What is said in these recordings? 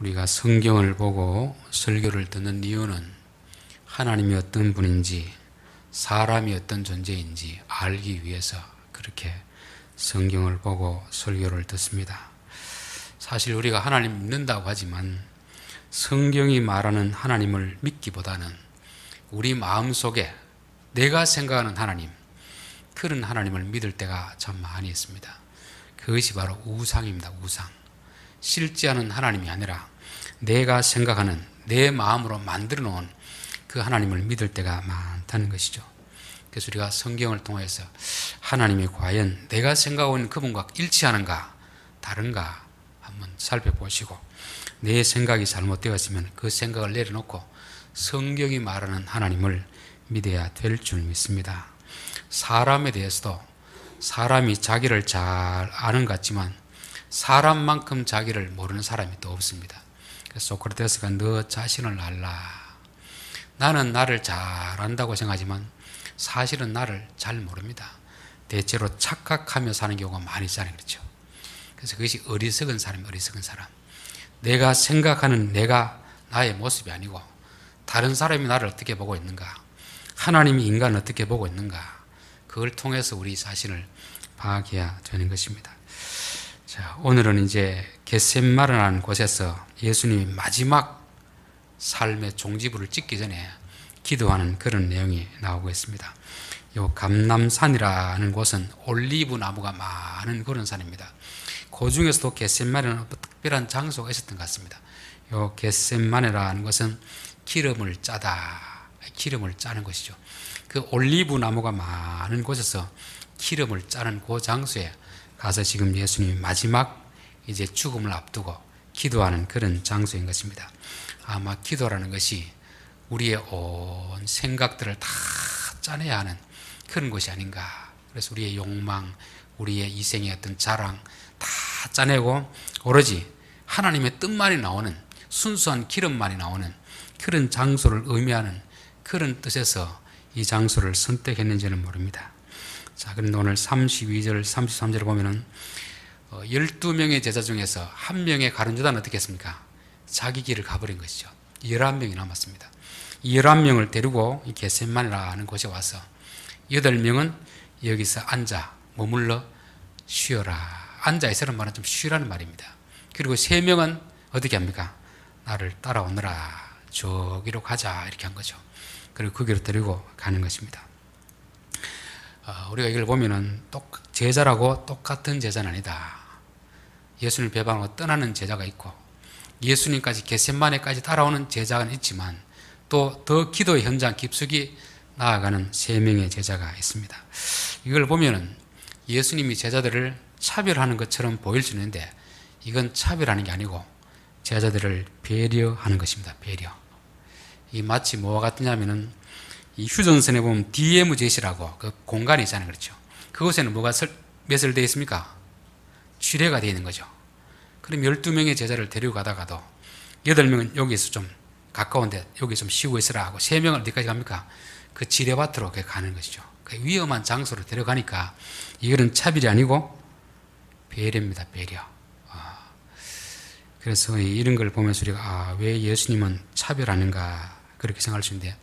우리가 성경을 보고 설교를 듣는 이유는 하나님이 어떤 분인지, 사람이 어떤 존재인지 알기 위해서 그렇게 성경을 보고 설교를 듣습니다. 사실 우리가 하나님 믿는다고 하지만 성경이 말하는 하나님을 믿기보다는 우리 마음속에 내가 생각하는 하나님, 그런 하나님을 믿을 때가 참 많이 있습니다. 그것이 바로 우상입니다. 우상. 실제하는 하나님이 아니라 내가 생각하는 내 마음으로 만들어 놓은 그 하나님을 믿을 때가 많다는 것이죠. 그래서 우리가 성경을 통해서 하나님이 과연 내가 생각하고 있는 그분과 일치하는가 다른가 한번 살펴보시고, 내 생각이 잘못되었으면 그 생각을 내려놓고 성경이 말하는 하나님을 믿어야 될 줄 믿습니다. 사람에 대해서도 사람이 자기를 잘 아는 것 같지만 사람만큼 자기를 모르는 사람이 또 없습니다. 그래서 소크라테스가 너 자신을 알라. 나는 나를 잘 안다고 생각하지만 사실은 나를 잘 모릅니다. 대체로 착각하며 사는 경우가 많이 있잖아요. 그렇죠? 그래서 그것이 어리석은 사람이 어리석은 사람. 내가 생각하는 내가 나의 모습이 아니고 다른 사람이 나를 어떻게 보고 있는가, 하나님이 인간을 어떻게 보고 있는가, 그걸 통해서 우리 자신을 파악해야 되는 것입니다. 자, 오늘은 이제 겟세마네라는 곳에서 예수님이 마지막 삶의 종지부를 찍기 전에 기도하는 그런 내용이 나오고 있습니다. 요 감람산이라는 곳은 올리브 나무가 많은 그런 산입니다. 그 중에서도 겟세마네는 특별한 장소가 있었던 것 같습니다. 요 겟세마네라는 것은 기름을 짜는 것이죠. 그 올리브 나무가 많은 곳에서 기름을 짜는 그 장소에 가서 지금 예수님이 마지막 이제 죽음을 앞두고 기도하는 그런 장소인 것입니다. 아마 기도라는 것이 우리의 온 생각들을 다 짜내야 하는 그런 것이 아닌가. 그래서 우리의 욕망, 우리의 이생의 어떤 자랑 다 짜내고 오로지 하나님의 뜻만이 나오는, 순수한 기름만이 나오는 그런 장소를 의미하는 그런 뜻에서 이 장소를 선택했는지는 모릅니다. 자, 그런데 오늘 32절, 33절을 보면은 12명의 제자 중에서 한 명의 가룟 유다는 어떻게 했습니까? 자기 길을 가버린 것이죠. 11명이 남았습니다. 11명을 데리고 이 겟세마네라는 곳에 와서 8명은 여기서 앉아 머물러 쉬어라. 앉아 있으라는 말은 좀 쉬라는 말입니다. 그리고 3명은 어떻게 합니까? 나를 따라오너라. 저기로 가자. 이렇게 한 거죠. 그리고 그 길로 데리고 가는 것입니다. 우리가 이걸 보면은 제자라고 똑같은 제자는 아니다. 예수님을 배반하고 떠나는 제자가 있고 예수님까지 겟세마네까지 따라오는 제자가 있지만 또 더 기도의 현장 깊숙이 나아가는 3명의 제자가 있습니다. 이걸 보면은 예수님이 제자들을 차별하는 것처럼 보일 수 있는데 이건 차별하는 게 아니고 제자들을 배려하는 것입니다. 배려. 이 마치 뭐와 같으냐면은 이 휴전선에 보면 DMZ라고 그 공간이 있잖아요. 그렇죠? 그곳에는 뭐가 매설되어 있습니까? 취례가 되어 있는 거죠. 그럼 12명의 제자를 데리고 가다가도 8명은 여기서 좀 가까운데 여기 좀 쉬고 있으라 하고 3명은 어디까지 갑니까? 그 지뢰밭으로 가는 것이죠. 그 위험한 장소로 데려가니까 이거는 차별이 아니고 배려입니다. 배려. 그래서 이런 걸 보면서 우리가 왜 예수님은 차별하는가 그렇게 생각할 수 있는데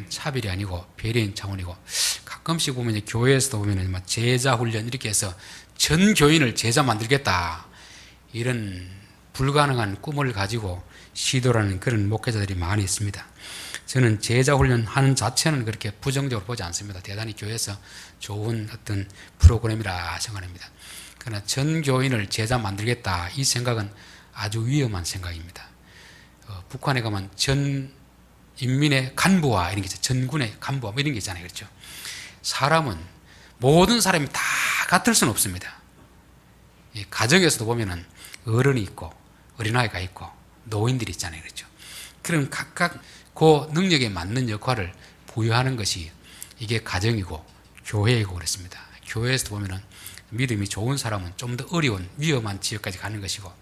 차별이 아니고 배려인 차원이고, 가끔씩 보면 이제 교회에서도 보면 제자 훈련 이렇게 해서 전 교인을 제자 만들겠다 이런 불가능한 꿈을 가지고 시도라는 그런 목회자들이 많이 있습니다. 저는 제자 훈련 하는 자체는 그렇게 부정적으로 보지 않습니다. 대단히 교회에서 좋은 어떤 프로그램이라 생각합니다. 그러나 전 교인을 제자 만들겠다 이 생각은 아주 위험한 생각입니다. 북한에 가면 전 인민의 간부와 이런 게 있죠. 전군의 간부와 뭐 이런 게 있잖아요. 그렇죠? 사람은 모든 사람이 다 같을 수는 없습니다. 가정에서도 보면은 어른이 있고 어린아이가 있고 노인들이 있잖아요. 그렇죠? 그럼 각각 그 능력에 맞는 역할을 부여하는 것이 이게 가정이고 교회이고 그렇습니다. 교회에서도 보면은 믿음이 좋은 사람은 좀 더 어려운 위험한 지역까지 가는 것이고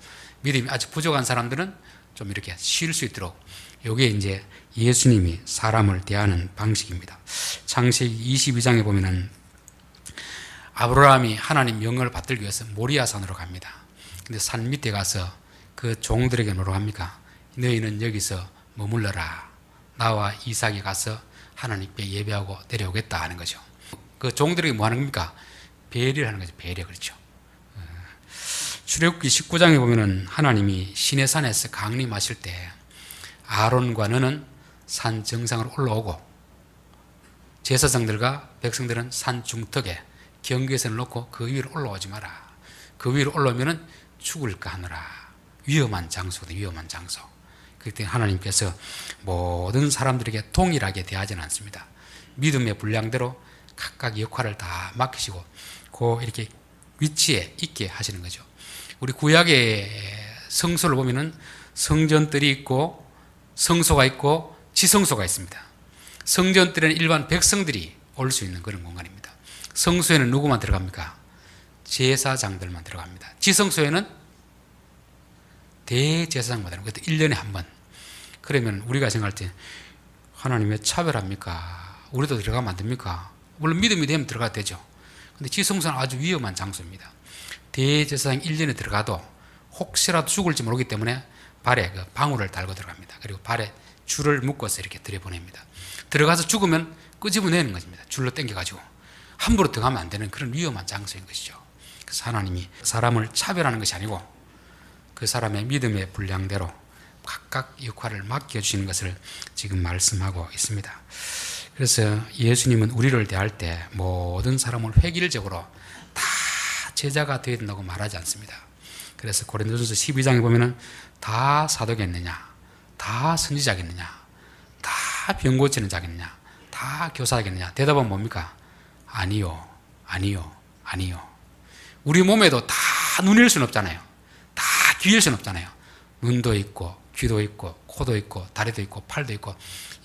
믿음이 아주 부족한 사람들은 좀 이렇게 쉴 수 있도록, 이게 이제 예수님이 사람을 대하는 방식입니다. 창세기 22장에 보면은 아브라함이 하나님 명령을 받들기 위해서 모리아산으로 갑니다. 근데 산 밑에 가서 그 종들에게 뭐라고 합니까? 너희는 여기서 머물러라. 나와 이삭이 가서 하나님께 예배하고 내려오겠다 하는 거죠. 그 종들에게 뭐 하는 겁니까? 배려를 하는 거죠. 배려. 그렇죠. 출애굽기 19장에 보면은 하나님이 시내 산에서 강림하실 때 아론과 너는 산 정상으로 올라오고 제사장들과 백성들은 산 중턱에 경계선을 놓고 그 위로 올라오지 마라. 그 위로 올라오면은 죽을까 하느라. 위험한 장소다. 위험한 장소. 그때 하나님께서 모든 사람들에게 동일하게 대하지는 않습니다. 믿음의 분량대로 각각 역할을 다 맡기시고 그 이렇게 위치에 있게 하시는 거죠. 우리 구약의 성소를 보면은 성전들이 있고 성소가 있고 지성소가 있습니다. 성전들에는 일반 백성들이 올 수 있는 그런 공간입니다. 성소에는 누구만 들어갑니까? 제사장들만 들어갑니다. 지성소에는 대제사장만 들어갑니다. 그것도 1년에 한 번. 그러면 우리가 생각할 때 하나님 왜 차별합니까? 우리도 들어가면 안 됩니까? 물론 믿음이 되면 들어가도 되죠. 근데 지성소는 아주 위험한 장소입니다. 대제사장 1년에 들어가도 혹시라도 죽을지 모르기 때문에 발에 그 방울을 달고 들어갑니다. 그리고 발에 줄을 묶어서 이렇게 들여보냅니다. 들어가서 죽으면 끄집어내는 것입니다. 줄로 당겨가지고. 함부로 들어가면 안 되는 그런 위험한 장소인 것이죠. 그래서 하나님이 사람을 차별하는 것이 아니고 그 사람의 믿음의 분량대로 각각 역할을 맡겨주시는 것을 지금 말씀하고 있습니다. 그래서 예수님은 우리를 대할 때 모든 사람을 획일적으로 다 제자가 되어야 된다고 말하지 않습니다. 그래서 고린도전서 12장에 보면은 다 사도겠느냐, 다 선지자겠느냐, 다 병 고치는 자겠느냐, 다 교사겠느냐. 대답은 뭡니까? 아니요, 아니요, 아니요. 우리 몸에도 다 눈일 수는 없잖아요. 다 귀일 수는 없잖아요. 눈도 있고 귀도 있고 코도 있고 다리도 있고 팔도 있고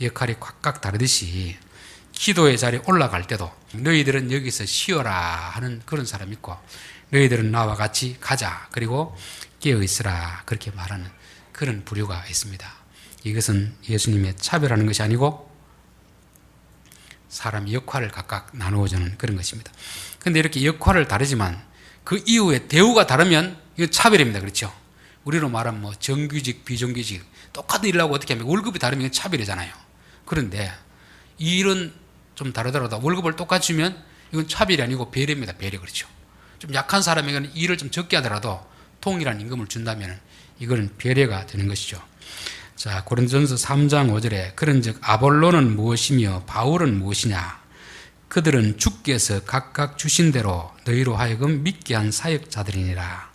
역할이 각각 다르듯이 기도의 자리에 올라갈 때도 너희들은 여기서 쉬어라 하는 그런 사람이 있고 너희들은 나와 같이 가자 그리고 깨어있으라 그렇게 말하는 그런 부류가 있습니다. 이것은 예수님의 차별하는 것이 아니고 사람 역할을 각각 나누어 주는 그런 것입니다. 그런데 이렇게 역할을 다르지만 그 이후에 대우가 다르면 이건 차별입니다. 그렇죠? 우리로 말하면 뭐 정규직, 비정규직 똑같은 일을 하고 어떻게 하면 월급이 다르면 이건 차별이잖아요. 그런데 이 일은 좀 다르더라도 월급을 똑같이 주면 이건 차별이 아니고 배려입니다. 배려. 그렇죠? 좀 약한 사람에게는 일을 좀 적게 하더라도 동일한 임금을 준다면 이거는 배려가 되는 것이죠. 자, 고린도전서 3장 5절에 그런즉 아볼로는 무엇이며 바울은 무엇이냐? 그들은 주께서 각각 주신 대로 너희로 하여금 믿게 한 사역자들이니라.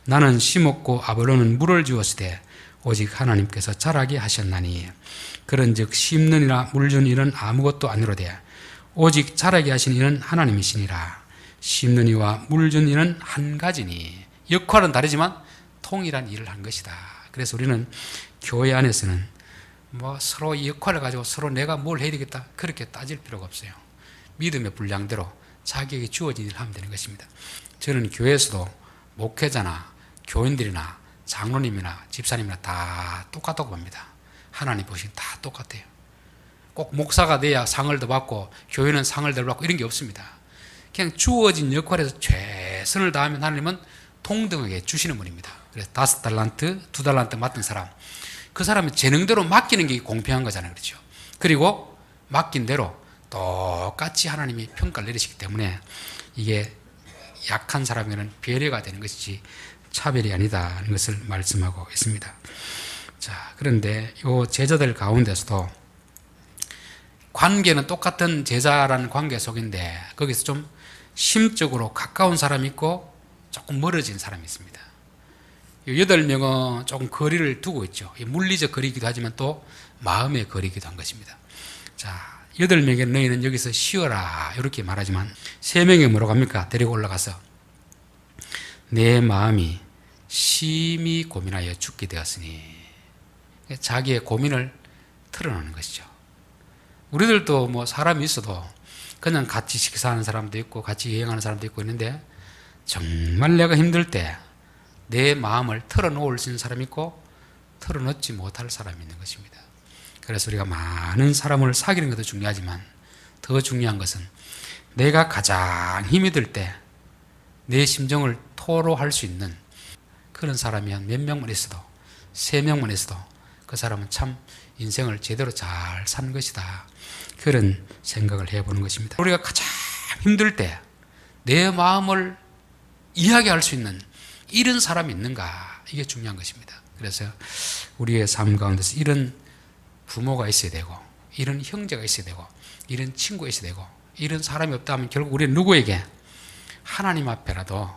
나는 심었고 아볼로는 물을 주었으되 오직 하나님께서 자라게 하셨나니 그런즉 심는 이나 물 주는 일은 아무것도 아니로되 오직 자라게 하신 이는 하나님이시니라. 심는 이와 물 주는 이는 한 가지니 역할은 다르지만 통일한 일을 한 것이다. 그래서 우리는 교회 안에서는 뭐 서로 이 역할을 가지고 서로 내가 뭘 해야 되겠다 그렇게 따질 필요가 없어요. 믿음의 분량대로 자기에게 주어진 일을 하면 되는 것입니다. 저는 교회에서도 목회자나 교인들이나 장로님이나 집사님이나 다 똑같다고 봅니다. 하나님 보시기엔 다 똑같아요. 꼭 목사가 돼야 상을 더 받고 교회는 상을 더 받고 이런 게 없습니다. 그냥 주어진 역할에서 최선을 다하면 하나님은 동등하게 주시는 분입니다. 그래서 5달란트, 2달란트 맡은 사람, 그 사람의 재능대로 맡기는 게 공평한 거잖아요. 그렇죠? 그리고 맡긴 대로 똑같이 하나님이 평가를 내리시기 때문에 이게 약한 사람에게는 배려가 되는 것이지 차별이 아니다는 것을 말씀하고 있습니다. 자, 그런데 이 제자들 가운데서도 관계는 똑같은 제자라는 관계 속인데 거기서 좀 심적으로 가까운 사람이 있고 조금 멀어진 사람이 있습니다. 8명은 조금 거리를 두고 있죠. 물리적 거리이기도 하지만 또 마음의 거리이기도 한 것입니다. 자, 8명의 너희는 여기서 쉬어라 이렇게 말하지만 3명이 뭐라고 합니까? 데리고 올라가서 내 마음이 심히 고민하여 죽게 되었으니 자기의 고민을 털어놓는 것이죠. 우리들도 뭐 사람이 있어도 그냥 같이 식사하는 사람도 있고 같이 여행하는 사람도 있고 있는데 정말 내가 힘들 때 내 마음을 털어놓을 수 있는 사람이 있고 털어놓지 못할 사람이 있는 것입니다. 그래서 우리가 많은 사람을 사귀는 것도 중요하지만 더 중요한 것은 내가 가장 힘이 들 때 내 심정을 토로할 수 있는 그 그런 사람이 한 몇 명만 있어도, 3명만 있어도 그 사람은 참 인생을 제대로 잘 산 것이다. 그런 생각을 해보는 것입니다. 우리가 가장 힘들 때 내 마음을 이야기할 수 있는 이런 사람이 있는가, 이게 중요한 것입니다. 그래서 우리의 삶 가운데서 이런 부모가 있어야 되고, 이런 형제가 있어야 되고, 이런 친구가 있어야 되고, 이런 사람이 없다 하면 결국 우리는 누구에게? 하나님 앞에라도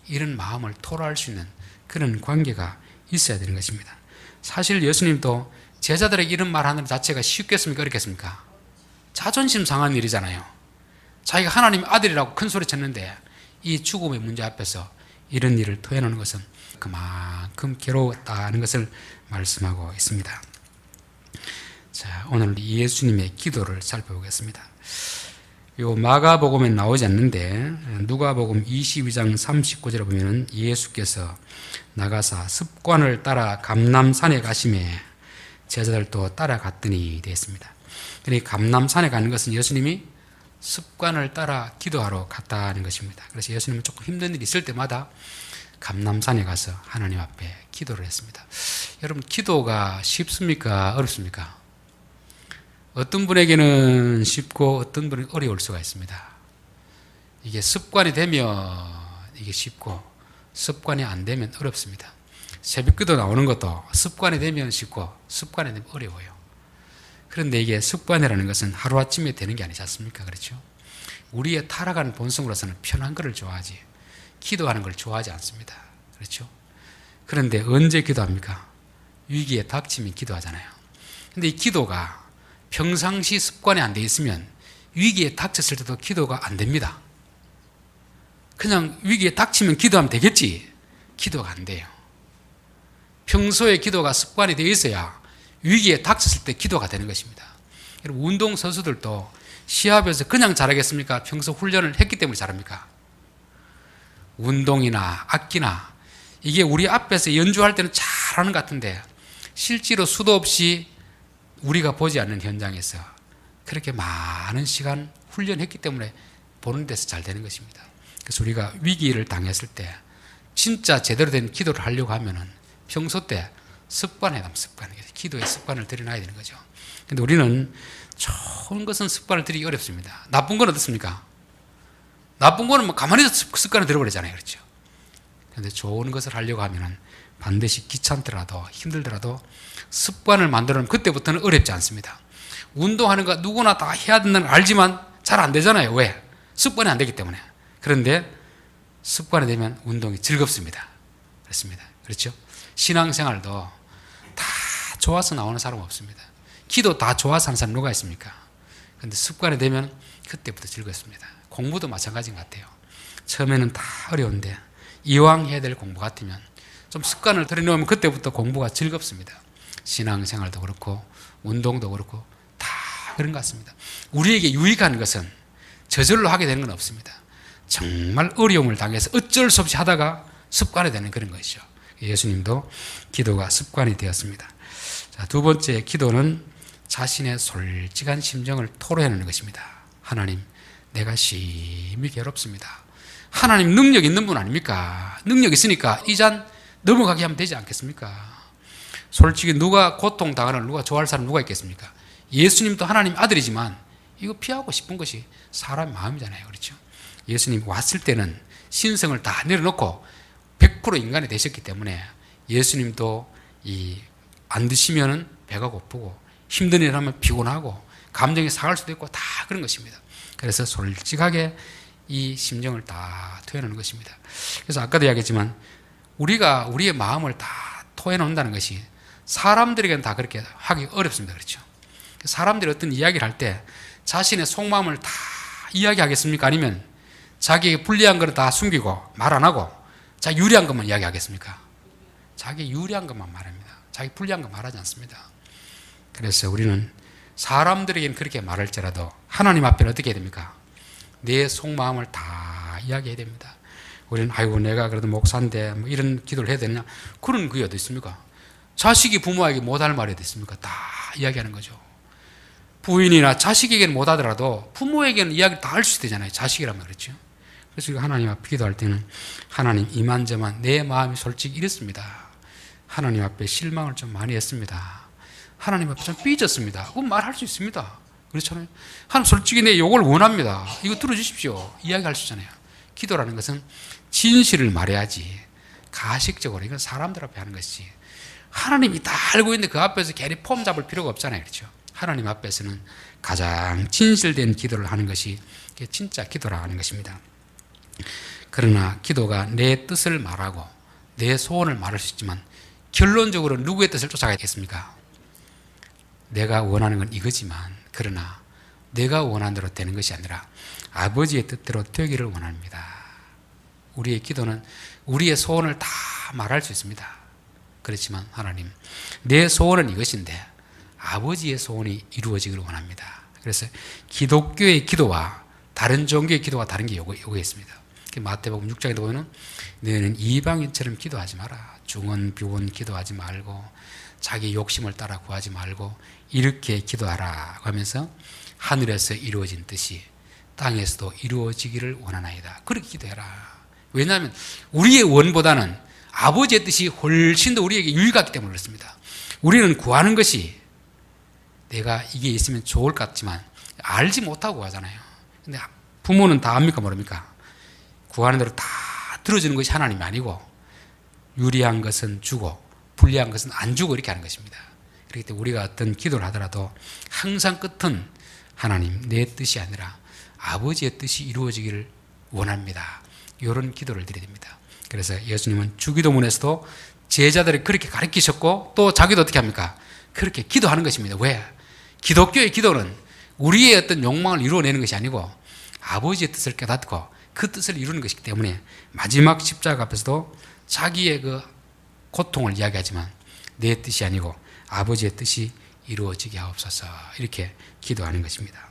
이런 마음을 토로할 수 있는 그런 관계가 있어야 되는 것입니다. 사실 예수님도 제자들에게 이런 말하는 자체가 쉽겠습니까? 어렵겠습니까? 자존심 상한 일이잖아요. 자기가 하나님 아들이라고 큰 소리 쳤는데 이 죽음의 문제 앞에서 이런 일을 토해내는 것은 그만큼 괴로웠다는 것을 말씀하고 있습니다. 자, 오늘 예수님의 기도를 살펴보겠습니다. 요 마가복음에 나오지 않는데 누가복음 22장 39절에 보면 예수께서 나가사 습관을 따라 감람산에 가시매 제자들도 따라갔더니 되어 있습니다. 그러니 감람산에 가는 것은 예수님이 습관을 따라 기도하러 갔다는 것입니다. 그래서 예수님은 조금 힘든 일이 있을 때마다 감람산에 가서 하나님 앞에 기도를 했습니다. 여러분, 기도가 쉽습니까? 어렵습니까? 어떤 분에게는 쉽고 어떤 분은 어려울 수가 있습니다. 이게 습관이 되면 이게 쉽고 습관이 안 되면 어렵습니다. 새벽기도 나오는 것도 습관이 되면 쉽고 습관이 되면 어려워요. 그런데 이게 습관이라는 것은 하루아침에 되는 게 아니지 않습니까? 그렇죠? 우리의 타락한 본성으로서는 편한 것을 좋아하지 기도하는 걸 좋아하지 않습니다. 그렇죠? 그런데 언제 기도합니까? 위기에 닥치면 기도하잖아요. 근데 이 기도가 평상시 습관이 안 돼 있으면 위기에 닥쳤을 때도 기도가 안 됩니다. 그냥 위기에 닥치면 기도하면 되겠지, 기도가 안 돼요. 평소에 기도가 습관이 되어 있어야 위기에 닥쳤을 때 기도가 되는 것입니다. 여러분, 운동선수들도 시합에서 그냥 잘하겠습니까? 평소 훈련을 했기 때문에 잘합니까? 운동이나 악기나 이게 우리 앞에서 연주할 때는 잘하는 것 같은데 실제로 수도 없이 우리가 보지 않는 현장에서 그렇게 많은 시간 훈련했기 때문에 보는 데서 잘 되는 것입니다. 그래서 우리가 위기를 당했을 때 진짜 제대로 된 기도를 하려고 하면은 평소 때 습관에 담 습관, 기도의 습관을 들여놔야 되는 거죠. 근데 우리는 좋은 것은 습관을 들이기 어렵습니다. 나쁜 건 어떻습니까? 나쁜 거는 뭐 가만히 습관을 들여버리잖아요. 그렇죠? 그런데 좋은 것을 하려고 하면은 반드시 귀찮더라도 힘들더라도 습관을 만들어 놓으면 그때부터는 어렵지 않습니다. 운동하는 거 누구나 다 해야 된다는 걸 알지만 잘 안 되잖아요. 왜? 습관이 안 되기 때문에. 그런데 습관이 되면 운동이 즐겁습니다. 그렇습니다. 그렇죠? 신앙생활도 다 좋아서 나오는 사람 없습니다. 기도 다 좋아서 하는 사람 누가 있습니까? 그런데 습관이 되면 그때부터 즐겁습니다. 공부도 마찬가지인 것 같아요. 처음에는 다 어려운데 이왕 해야 될 공부 같으면 좀 습관을 들여놓으면 그때부터 공부가 즐겁습니다. 신앙생활도 그렇고 운동도 그렇고 다 그런 것 같습니다. 우리에게 유익한 것은 저절로 하게 되는 건 없습니다. 정말 어려움을 당해서 어쩔 수 없이 하다가 습관이 되는 그런 것이죠. 예수님도 기도가 습관이 되었습니다. 자, 두 번째 기도는 자신의 솔직한 심정을 토로해내는 것입니다. 하나님, 내가 심히 괴롭습니다. 하나님 능력 있는 분 아닙니까? 능력 있으니까 이 잔 넘어가게 하면 되지 않겠습니까? 솔직히 누가 고통당하는, 누가 좋아할 사람 누가 있겠습니까? 예수님도 하나님 아들이지만 이거 피하고 싶은 것이 사람의 마음이잖아요. 그렇죠? 예수님 왔을 때는 신성을 다 내려놓고 100% 인간이 되셨기 때문에 예수님도 안 드시면은 배가 고프고 힘든 일 하면 피곤하고 감정이 상할 수도 있고 다 그런 것입니다. 그래서 솔직하게 이 심정을 다 토해내는 것입니다. 그래서 아까도 이야기했지만 우리가 우리의 마음을 다 토해놓는다는 것이 사람들에게는 다 그렇게 하기 어렵습니다. 그렇죠? 사람들이 어떤 이야기를 할 때 자신의 속마음을 다 이야기하겠습니까? 아니면 자기에게 불리한 것을 다 숨기고 말 안 하고 자기 유리한 것만 이야기하겠습니까? 자기 유리한 것만 말합니다. 자기 불리한 것 말하지 않습니다. 그래서 우리는 사람들에게는 그렇게 말할지라도 하나님 앞에는 어떻게 해야 됩니까? 내 속마음을 다 이야기해야 됩니다. 우리는 아이고 내가 그래도 목사인데 뭐 이런 기도를 해야 되느냐? 그런 그게 어디 있습니까? 자식이 부모에게 못할 말이 어디 있습니까? 다 이야기하는 거죠. 부인이나 자식에게는 못하더라도 부모에게는 이야기를 다 할 수 있잖아요. 자식이라면 그렇죠. 그래서 우리가 하나님 앞에 기도할 때는 하나님 이만저만 내 마음이 솔직히 이랬습니다. 하나님 앞에 실망을 좀 많이 했습니다. 하나님 앞에 좀 삐졌습니다. 그건 말할 수 있습니다. 그렇잖아요. 하나님 솔직히 내 욕을 원합니다. 이거 들어주십시오. 이야기할 수 있잖아요. 기도라는 것은 진실을 말해야지 가식적으로 이건 사람들 앞에 하는 것이지 하나님이 다 알고 있는데 그 앞에서 괜히 폼 잡을 필요가 없잖아요. 그렇죠? 하나님 앞에서는 가장 진실된 기도를 하는 것이 진짜 기도라 하는 것입니다. 그러나 기도가 내 뜻을 말하고 내 소원을 말할 수 있지만 결론적으로 누구의 뜻을 쫓아가겠습니까? 내가 원하는 건 이거지만 그러나 내가 원하는 대로 되는 것이 아니라 아버지의 뜻대로 되기를 원합니다. 우리의 기도는 우리의 소원을 다 말할 수 있습니다. 그렇지만 하나님 내 소원은 이것인데 아버지의 소원이 이루어지기를 원합니다. 그래서 기독교의 기도와 다른 종교의 기도가 다른 게 요거 있습니다. 마태복음 6장에 보면 너희는 이방인처럼 기도하지 마라. 중언부언 기도하지 말고 자기 욕심을 따라 구하지 말고 이렇게 기도하라 하면서 하늘에서 이루어진 뜻이 땅에서도 이루어지기를 원하나이다. 그렇게 기도해라. 왜냐하면 우리의 원보다는 아버지의 뜻이 훨씬 더 우리에게 유익하기 때문에 그렇습니다. 우리는 구하는 것이 내가 이게 있으면 좋을 것 같지만 알지 못하고 구하잖아요. 근데 부모는 다 압니까 모릅니까? 구하는 대로 다 들어주는 것이 하나님이 아니고 유리한 것은 주고 불리한 것은 안 주고 이렇게 하는 것입니다. 그렇기 때문에 우리가 어떤 기도를 하더라도 항상 끝은 하나님 내 뜻이 아니라 아버지의 뜻이 이루어지기를 원합니다. 이런 기도를 드려야 됩니다. 그래서 예수님은 주기도문에서도 제자들이 그렇게 가르치셨고 또 자기도 어떻게 합니까? 그렇게 기도하는 것입니다. 왜? 기독교의 기도는 우리의 어떤 욕망을 이루어내는 것이 아니고 아버지의 뜻을 깨닫고 그 뜻을 이루는 것이기 때문에 마지막 십자가 앞에서도 자기의 그 고통을 이야기하지만 내 뜻이 아니고 아버지의 뜻이 이루어지게 하옵소서 이렇게 기도하는 것입니다.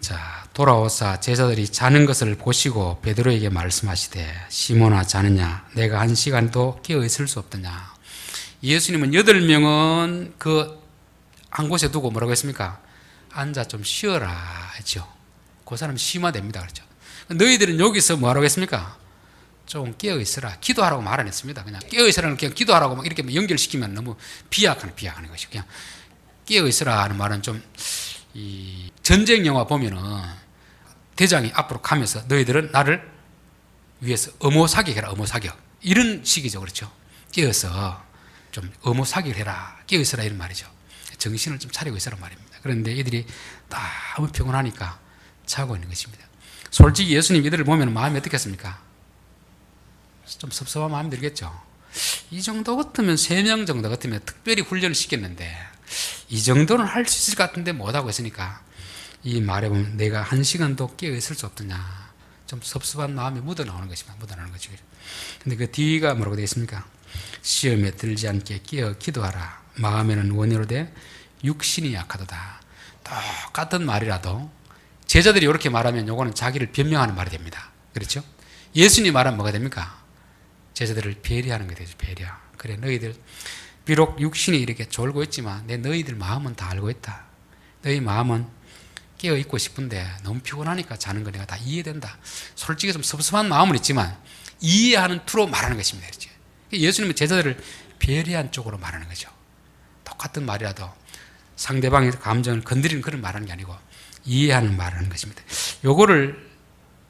자, 돌아오사 제자들이 자는 것을 보시고 베드로에게 말씀하시되 시몬아 자느냐 내가 한 시간도 깨어 있을 수 없더냐. 예수님은 8명은 그 한 곳에 두고 뭐라고 했습니까? 앉아 좀 쉬어라 했죠. 그 사람 쉬면 됩니다. 그렇죠. 너희들은 여기서 뭐하라고 했습니까? 좀 깨어 있으라. 기도하라고 말 안 했습니다. 그냥 깨어 있으라는 그냥 기도하라고 막 이렇게 연결시키면 너무 비약하는 것이 그냥 깨어 있으라 하는 말은 좀 이 전쟁 영화 보면은 대장이 앞으로 가면서 너희들은 나를 위해서 엄호 사격해라. 엄호 사격. 이런 식이죠. 그렇죠. 깨어서 좀 엄호 사격을 해라. 깨어 있으라 이런 말이죠. 정신을 좀 차리고 있으란 말입니다. 그런데 이들이 너무 피곤하니까 자고 있는 것입니다. 솔직히 예수님 이들을 보면 마음이 어떻겠습니까? 좀 섭섭한 마음이 들겠죠. 이 정도 같으면 3명 정도 같으면 특별히 훈련을 시켰는데 이 정도는 할 수 있을 것 같은데 못하고 있으니까 이 말에 보면 내가 한 시간도 깨어 있을 수 없더냐. 좀 섭섭한 마음이 묻어나오는 것입니다. 묻어나오는 거죠. 근데 그 뒤가 뭐라고 되어 있습니까? 시험에 들지 않게 깨어 기도하라. 마음에는 원이로되 육신이 약하도다. 똑같은 말이라도 제자들이 이렇게 말하면 요거는 자기를 변명하는 말이 됩니다. 그렇죠? 예수님 말하면 뭐가 됩니까? 제자들을 배려하는 게 되죠. 배려. 그래 너희들 비록 육신이 이렇게 졸고 있지만 내 너희들 마음은 다 알고 있다. 너희 마음은 깨어 있고 싶은데 너무 피곤하니까 자는 거 내가 다 이해된다. 솔직히 좀 섭섭한 마음은 있지만 이해하는 투로 말하는 것입니다. 그렇죠? 예수님은 제자들을 배려한 쪽으로 말하는 거죠. 똑같은 말이라도 상대방의 감정을 건드리는 그런 말하는 게 아니고 이해하는 말하는 것입니다. 요거를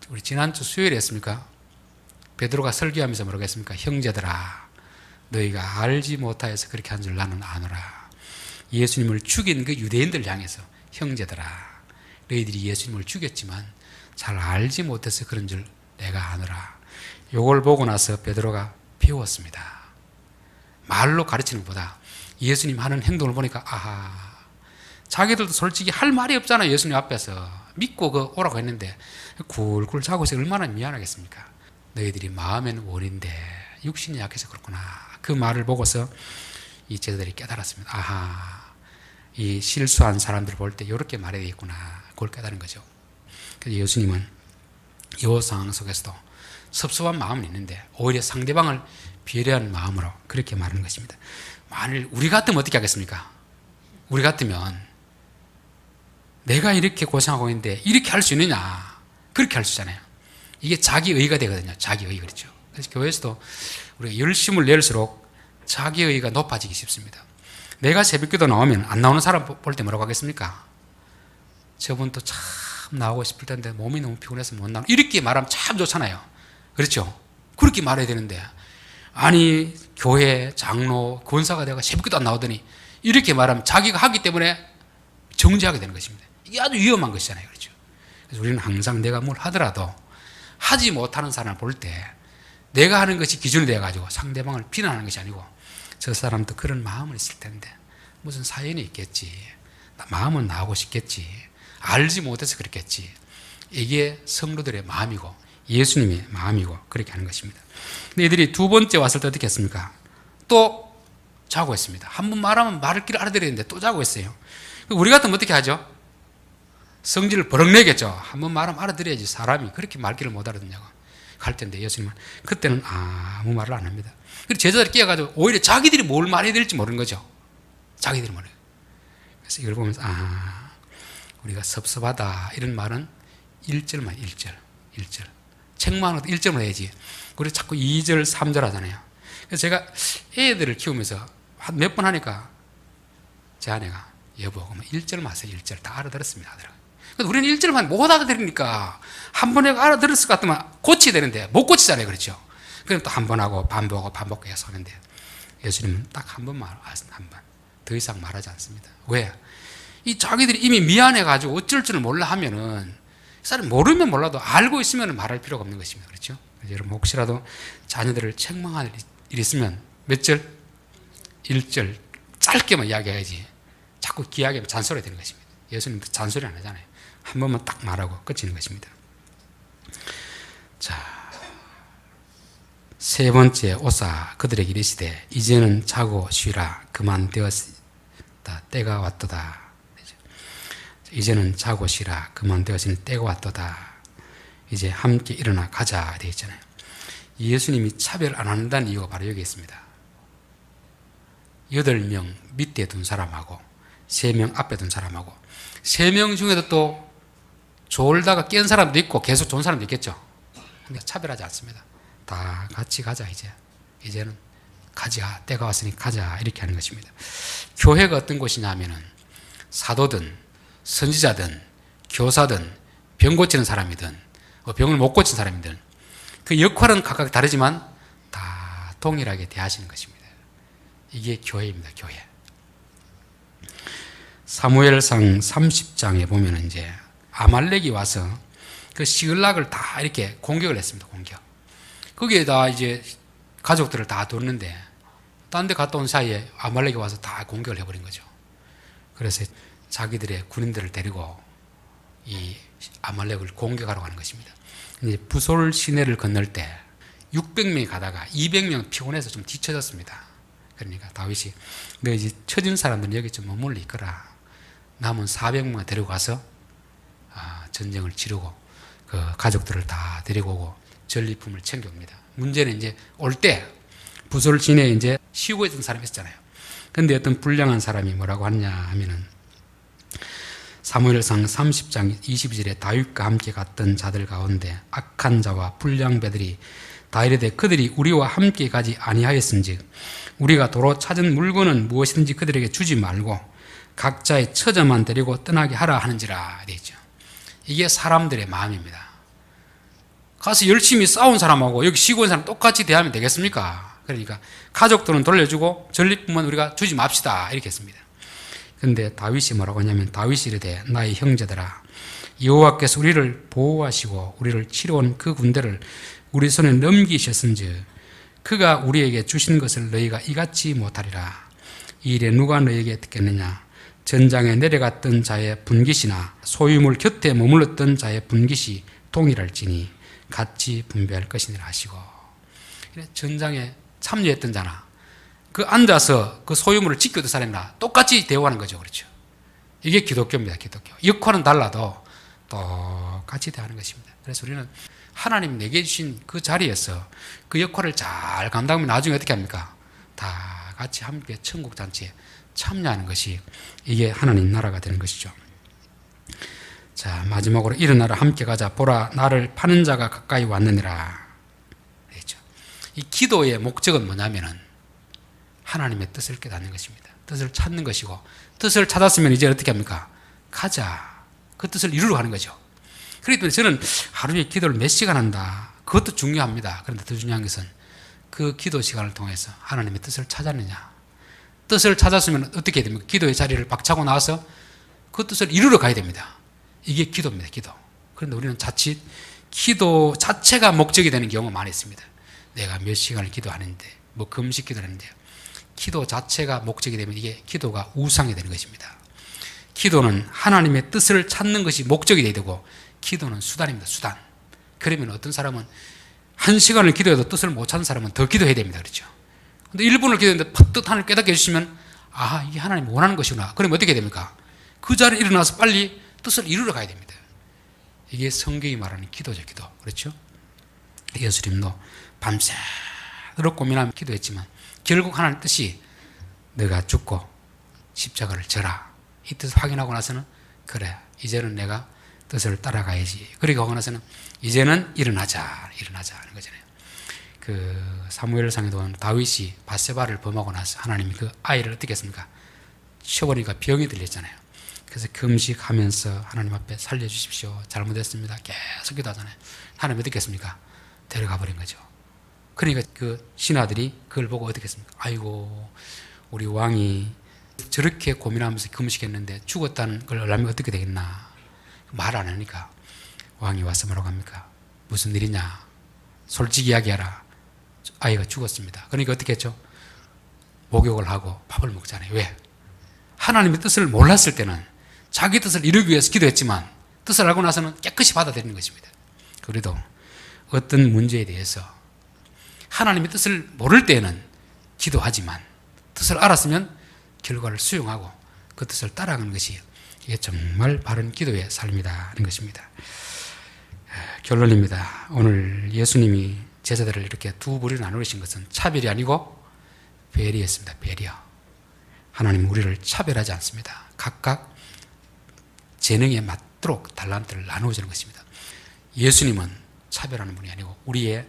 우리 지난주 수요일에 했습니까? 베드로가 설교하면서 뭐라고 했습니까? 형제들아 너희가 알지 못하여서 그렇게 한 줄 나는 아노라. 예수님을 죽인 그 유대인들을 향해서 형제들아 너희들이 예수님을 죽였지만 잘 알지 못해서 그런 줄 내가 아노라. 요걸 보고 나서 베드로가 배웠습니다. 말로 가르치는 것보다 예수님 하는 행동을 보니까 아하, 자기들도 솔직히 할 말이 없잖아요. 예수님 앞에서 믿고 그 오라고 했는데 굴굴 자고 있어 얼마나 미안하겠습니까? 너희들이 마음에는 원인데 육신이 약해서 그렇구나. 그 말을 보고서 이 제자들이 깨달았습니다. 아하, 이 실수한 사람들 볼 때 이렇게 말해야 되겠구나. 그걸 깨달은 거죠. 그래서 예수님은 이 상황 속에서도 섭섭한 마음은 있는데 오히려 상대방을 배려하는 마음으로 그렇게 말하는 것입니다. 만일 우리 같으면 어떻게 하겠습니까? 우리 같으면 내가 이렇게 고생하고 있는데 이렇게 할 수 있느냐? 그렇게 할 수 있잖아요. 이게 자기의가 되거든요. 자기의, 그렇죠. 그래서 교회에서도 우리가 열심을 낼수록 자기의가 높아지기 쉽습니다. 내가 새벽기도 나오면 안 나오는 사람 볼 때 뭐라고 하겠습니까? 저분 또 참 나오고 싶을 텐데 몸이 너무 피곤해서 못 나오는, 이렇게 말하면 참 좋잖아요. 그렇죠? 그렇게 말해야 되는데, 아니 교회 장로 권사가 내가 새벽기도 안 나오더니 이렇게 말하면 자기가 하기 때문에 정죄하게 되는 것입니다. 이게 아주 위험한 것이잖아요. 그렇죠? 그래서 우리는 항상 내가 뭘 하더라도 하지 못하는 사람을 볼 때 내가 하는 것이 기준이 되어가지고 상대방을 비난하는 것이 아니고, 저 사람도 그런 마음은 있을 텐데 무슨 사연이 있겠지, 마음은 나오고 싶겠지, 알지 못해서 그렇겠지. 이게 성도들의 마음이고 예수님의 마음이고 그렇게 하는 것입니다. 근데 이들이 두 번째 왔을 때 어떻게 했습니까? 또 자고 있습니다. 한 번 말하면 말을 길 알아들었는데 또 자고 있어요. 우리 같으면 어떻게 하죠? 성질을 버럭 내겠죠. 한 번 말하면 알아들어야지. 사람이 그렇게 말귀를 못 알아듣냐고 할 텐데, 예수님은 그때는 아무 말을 안 합니다. 그리고 제자들이 끼어가지고 오히려 자기들이 뭘 말해야 될지 모르는 거죠. 자기들이 모르는. 그래서 이걸 보면서 우리가 섭섭하다 이런 말은 1절만 1절 책망은 1절만 해야지. 우리 자꾸 2절 3절 하잖아요. 그래서 제가 애들을 키우면서 한 몇 번 하니까 제 아내가 여보 그러면 1절만 하세요. 1절 다 알아들었습니다 하더라고요. 근데 우리는 1절만 못 알아들으니까 한 번에 알아들었을 것 같으면 고쳐야 되는데 못 고치잖아요. 그렇죠? 그럼 또 한 번 하고 반복해서 하는데, 예수님은 딱 한 번만 한 번, 더 이상 말하지 않습니다. 왜? 이 자기들이 이미 미안해가지고 어쩔 줄을 몰라 하면은, 사람 모르면 몰라도 알고 있으면 말할 필요가 없는 것입니다. 그렇죠? 여러분 혹시라도 자녀들을 책망할 일 있으면 몇 절? 1절 짧게만 이야기해야지 자꾸 기하게 잔소리 되는 것입니다. 예수님도 잔소리 안 하잖아요. 한 번만 딱 말하고 끝이는 것입니다. 자, 세 번째 오사 그들에게 이르시되 이제는 자고 쉬라 그만 되었다 때가 왔도다. 이제는 자고 쉬라 그만 되었으니 때가 왔도다. 이제 함께 일어나 가자 되어 있잖아요. 예수님이 차별 안 한다는 이유가 바로 여기 있습니다. 8명 밑에 둔 사람하고 3명 앞에 둔 사람하고 3명 중에도 또 졸다가 깬 사람도 있고 계속 좋은 사람도 있겠죠. 근데 차별하지 않습니다. 다 같이 가자. 이제는 가자. 때가 왔으니 가자. 이렇게 하는 것입니다. 교회가 어떤 곳이냐 하면은 사도든 선지자든 교사든 병 고치는 사람이든 병을 못 고친 사람이든 그 역할은 각각 다르지만 다 동일하게 대하시는 것입니다. 이게 교회입니다. 교회. 사무엘상 30장에 보면 이제 아말렉이 와서 그 시글락을 다 이렇게 공격을 했습니다. 공격. 거기에다 이제 가족들을 다 뒀는데 딴 데 갔다 온 사이에 아말렉이 와서 다 공격을 해버린 거죠. 그래서 자기들의 군인들을 데리고 이 아말렉을 공격하러 가는 것입니다. 이제 부솔 시내를 건널 때 600명이 가다가 200명 피곤해서 좀 뒤쳐졌습니다. 그러니까 다윗이 너 이제 처진 사람들은 여기 좀 머물러 있거라. 남은 400명만 데리고 가서 전쟁을 치르고 그 가족들을 다 데리고 오고 전리품을 챙겨옵니다. 문제는 이제 올 때 부솔 시내에 이제 쉬고 있던 사람이 있었잖아요. 근데 어떤 불량한 사람이 뭐라고 하느냐 하면은 사무엘상 30장 22절에 다윗과 함께 갔던 자들 가운데 악한 자와 불량배들이 다 이르되 그들이 우리와 함께 가지 아니하였은즉 우리가 도로 찾은 물건은 무엇이든지 그들에게 주지 말고 각자의 처자만 데리고 떠나게 하라 하는지라 되죠. 이게 사람들의 마음입니다. 가서 열심히 싸운 사람하고 여기 쉬고 있는 사람 똑같이 대하면 되겠습니까? 그러니까 가족들은 돌려주고 전리품만 우리가 주지 맙시다 이렇게 했습니다. 그런데 다윗이 뭐라고 하냐면 다윗이 이르되 나의 형제들아 여호와께서 우리를 보호하시고 우리를 치러온 그 군대를 우리 손에 넘기셨은즉 그가 우리에게 주신 것을 너희가 이같이 못하리라. 이 일에 누가 너희에게 듣겠느냐? 전장에 내려갔던 자의 분깃이나 소유물 곁에 머물렀던 자의 분깃이 동일할지니 같이 분배할 것이니라 하시고, 전장에 참여했던 자나 그 앉아서 그 소유물을 지켜둔 사람이나 똑같이 대우하는 거죠. 그렇죠? 이게 기독교입니다. 기독교. 역할은 달라도 똑같이 대하는 것입니다. 그래서 우리는 하나님 내게 주신 그 자리에서 그 역할을 잘 감당하면 나중에 어떻게 합니까? 다 같이 함께 천국잔치에 참여하는 것이 이게 하나님 나라가 되는 것이죠. 자, 마지막으로 일어나라 함께 가자. 보라 나를 파는 자가 가까이 왔느니라. 그렇죠. 이 기도의 목적은 뭐냐면은 하나님의 뜻을 깨닫는 것입니다. 뜻을 찾는 것이고, 뜻을 찾았으면 이제 어떻게 합니까? 가자. 그 뜻을 이루러 가는 거죠. 그렇기 때문에 저는 하루에 기도를 몇 시간 한다. 그것도 중요합니다. 그런데 더 중요한 것은 그 기도 시간을 통해서 하나님의 뜻을 찾았느냐. 뜻을 찾았으면 어떻게 해야 됩니까? 기도의 자리를 박차고 나와서 그 뜻을 이루러 가야 됩니다. 이게 기도입니다. 기도. 그런데 우리는 자칫 기도 자체가 목적이 되는 경우가 많이 있습니다. 내가 몇 시간을 기도하는데, 뭐 금식 기도하는데, 기도 자체가 목적이 되면 이게 기도가 우상이 되는 것입니다. 기도는 하나님의 뜻을 찾는 것이 목적이 되어야 되고, 기도는 수단입니다. 수단. 그러면 어떤 사람은 1시간을 기도해도 뜻을 못 찾는 사람은 더 기도해야 됩니다. 그렇죠? 근데 1분을 기도했는데 뜻 하나를 깨닫게 해주시면, 아, 이게 하나님이 원하는 것이구나. 그러면 어떻게 됩니까? 그 자리에 일어나서 빨리 뜻을 이루러 가야 됩니다. 이게 성경이 말하는 기도죠. 기도. 그렇죠? 예수님도 밤새도록 고민하며 기도했지만 결국 하나님 뜻이 너가 죽고 십자가를 져라. 이 뜻을 확인하고 나서는 그래, 이제는 내가 뜻을 따라가야지. 그리고 하고 나서는 이제는 일어나자 하는 거잖아요. 그 사무엘상에도 다윗이 밧세바를 범하고 나서 하나님이 그 아이를 어떻게 했습니까? 쳐버리니까 병이 들렸잖아요. 그래서 금식하면서 하나님 앞에 살려주십시오. 잘못했습니다. 계속 기도하잖아요. 하나님 어떻게 했습니까? 데려가 버린 거죠. 그러니까 그 신하들이 그걸 보고 어떻게 했습니까? 아이고, 우리 왕이 저렇게 고민하면서 금식했는데 죽었다는 걸 알면 어떻게 되겠나. 말 안 하니까 왕이 와서 뭐라고 합니까? 무슨 일이냐? 솔직히 이야기하라. 아이가 죽었습니다. 그러니까 어떻게 했죠? 목욕을 하고 밥을 먹잖아요. 왜? 하나님의 뜻을 몰랐을 때는 자기 뜻을 이루기 위해서 기도했지만 뜻을 알고 나서는 깨끗이 받아들이는 것입니다. 그래도 어떤 문제에 대해서 하나님의 뜻을 모를 때에는 기도하지만 뜻을 알았으면 결과를 수용하고 그 뜻을 따라가는 것이 이게 정말 바른 기도의 삶이라는 것입니다. 결론입니다. 오늘 예수님이 제자들을 이렇게 두 부류로 나누신 것은 차별이 아니고 배려였습니다. 배려. 하나님은 우리를 차별하지 않습니다. 각각 재능에 맞도록 달란트를 나누어주는 것입니다. 예수님은 차별하는 분이 아니고 우리의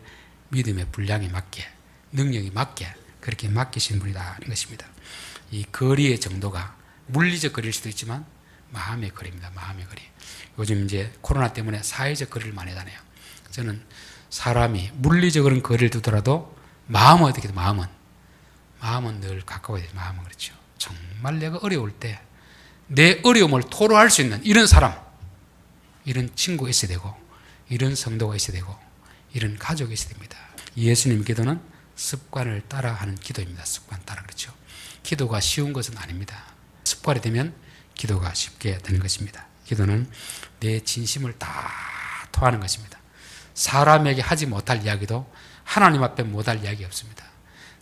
믿음의 분량에 맞게, 능력이 맞게 그렇게 맡기신 분이라는 것입니다. 이 거리의 정도가 물리적 거리일 수도 있지만 마음의 거리입니다. 마음의 거리. 요즘 이제 코로나 때문에 사회적 거리를 많이 하잖아요. 저는 사람이 물리적으로는 거리를 두더라도 마음은 어떻게 돼? 마음은 늘 가까워야 돼요. 마음은 그렇죠. 정말 내가 어려울 때 내 어려움을 토로할 수 있는 이런 사람, 이런 친구가 있어야 되고, 이런 성도가 있어야 되고, 이런 가족이 있어야 됩니다. 예수님 기도는 습관을 따라 하는 기도입니다. 습관 따라. 그렇죠. 기도가 쉬운 것은 아닙니다. 습관이 되면 기도가 쉽게 되는 것입니다. 기도는 내 진심을 다 토하는 것입니다. 사람에게 하지 못할 이야기도 하나님 앞에 못할 이야기 없습니다.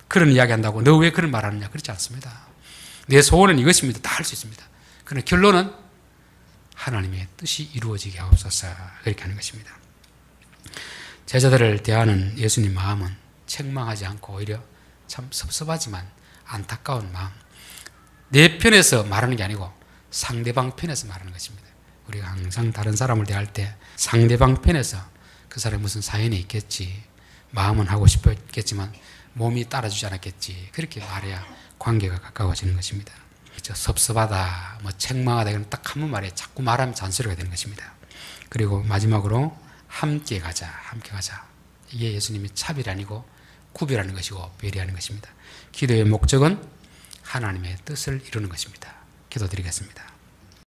그런 이야기 한다고 너 왜 그런 말 하느냐? 그렇지 않습니다. 내 소원은 이것입니다. 다 할 수 있습니다. 그러나 결론은 하나님의 뜻이 이루어지게 하옵소서. 그렇게 하는 것입니다. 제자들을 대하는 예수님 마음은 책망하지 않고 오히려 참 섭섭하지만 안타까운 마음. 내 편에서 말하는 게 아니고 상대방 편에서 말하는 것입니다. 우리가 항상 다른 사람을 대할 때 상대방 편에서 그 사람이 무슨 사연이 있겠지, 마음은 하고 싶었겠지만 몸이 따라주지 않았겠지, 그렇게 말해야 관계가 가까워지는 것입니다. 그렇죠? 섭섭하다, 뭐 책망하다, 이건 딱 한 번 말에 자꾸 말하면 잔소리가 되는 것입니다. 그리고 마지막으로 함께 가자, 함께 가자. 이게 예수님이 차별이 아니고 구별하는 것이고 배려하는 것입니다. 기도의 목적은 하나님의 뜻을 이루는 것입니다. 기도드리겠습니다.